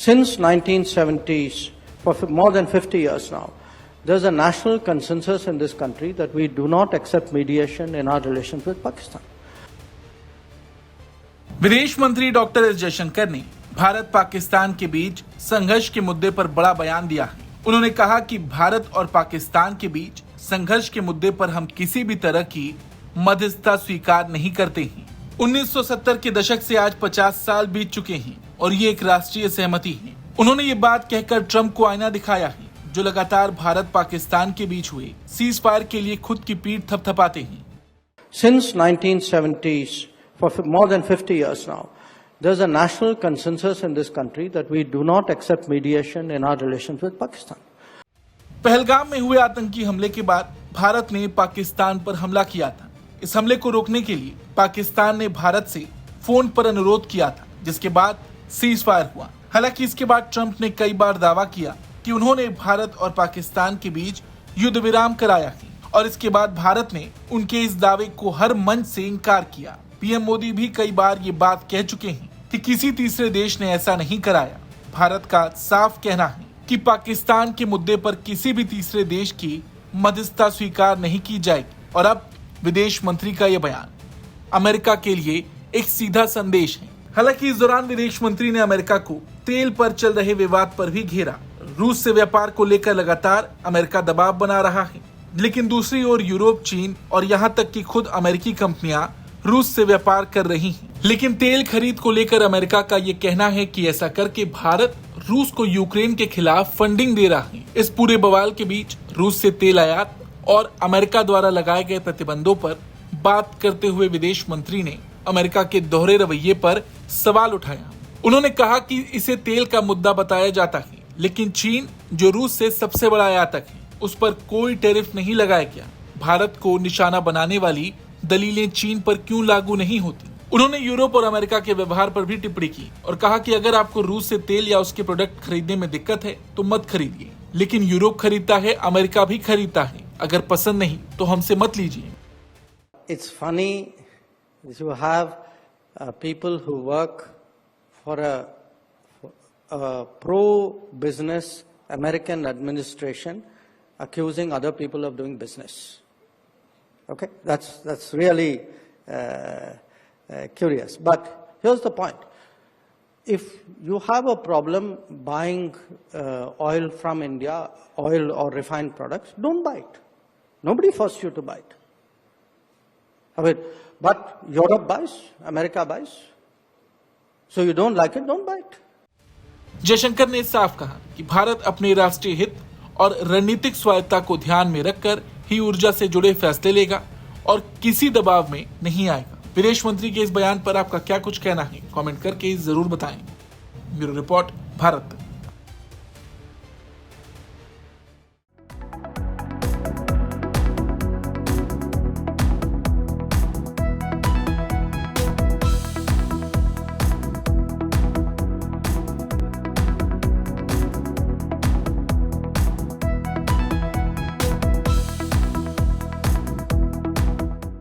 Since 1970s, for more than 50 years now, there's a national consensus in this country that we do not accept mediation in our relations with Pakistan. विदेश मंत्री doctor S Jaishankar ने भारत पाकिस्तान के बीच संघर्ष के मुद्दे पर बड़ा बयान दिया है। उन्होंने कहा कि भारत और पाकिस्तान के बीच संघर्ष के मुद्दे पर हम किसी भी तरह की मध्यस्थता स्वीकार नहीं करते हैं। 1970 के दशक से आज 50 साल बीत चुके हैं और ये एक राष्ट्रीय सहमति है। उन्होंने ये बात कहकर ट्रंप को आईना दिखाया है, जो लगातार भारत पाकिस्तान के बीच हुए सीज फायर के लिए खुद की पीठ थपथपाते हैं। Since 1970s, for more than 50 years now, there's a national consensus in this country that we do not accept mediation in our relations with Pakistan. Pahalgam में हुए आतंकी हमले के बाद भारत ने पाकिस्तान पर हमला किया था। इस हमले को रोकने के लिए पाकिस्तान ने भारत से फोन पर अनुरोध किया था, जिसके बाद सीज फायर हुआ। हालांकि इसके बाद ट्रंप ने कई बार दावा किया कि उन्होंने भारत और पाकिस्तान के बीच युद्ध विराम कराया है और इसके बाद भारत ने उनके इस दावे को हर मंच से इनकार किया। पीएम मोदी भी कई बार ये बात कह चुके हैं कि किसी तीसरे देश ने ऐसा नहीं कराया। भारत का साफ कहना है कि पाकिस्तान के मुद्दे पर किसी भी तीसरे देश की मध्यस्थता स्वीकार नहीं की जाएगी। और अब विदेश मंत्री का यह बयान अमेरिका के लिए एक सीधा संदेश है। हालांकि इस दौरान विदेश मंत्री ने अमेरिका को तेल पर चल रहे विवाद पर भी घेरा। रूस से व्यापार को लेकर लगातार अमेरिका दबाव बना रहा है, लेकिन दूसरी ओर यूरोप, चीन और यहाँ तक कि खुद अमेरिकी कंपनियां रूस से व्यापार कर रही हैं। लेकिन तेल खरीद को लेकर अमेरिका का ये कहना है कि ऐसा करके भारत रूस को यूक्रेन के खिलाफ फंडिंग दे रहा है। इस पूरे बवाल के बीच रूस से तेल आयात और अमेरिका द्वारा लगाए गए प्रतिबंधों पर बात करते हुए विदेश मंत्री ने अमेरिका के दोहरे रवैये पर सवाल उठाया। उन्होंने कहा कि इसे तेल का मुद्दा बताया जाता है, लेकिन चीन जो रूस से सबसे बड़ा आयातक है, उस पर कोई टैरिफ नहीं लगाया गया। भारत को निशाना बनाने वाली दलीलें चीन पर क्यों लागू नहीं होती? उन्होंने यूरोप और अमेरिका के व्यवहार पर भी टिप्पणी की और कहा कि अगर आपको रूस से तेल या उसके प्रोडक्ट खरीदने में दिक्कत है तो मत खरीदिए, लेकिन यूरोप खरीदता है, अमेरिका भी खरीदता है। अगर पसंद नहीं तो हमसे मत लीजिए। It's funny you have people who work for a pro-business American administration accusing other people of doing business. Okay, that's really curious. But here's the point: if you have a problem buying oil from India, oil or refined products, don't buy it. Nobody forced you to buy it. I mean, but Europe buys, America buys. So you don't like it, don't buy it. Jaishankar ने साफ कहा कि भारत अपने राष्ट्रीय हित और रणनीतिक स्वायत्तता को ध्यान में रखकर ही ऊर्जा से जुड़े फैसले लेगा और किसी दबाव में नहीं आएगा। विदेश मंत्री के इस बयान पर आपका क्या कुछ कहना है? कमेंट करके जरूर बताएं। Bureau report, Bharat.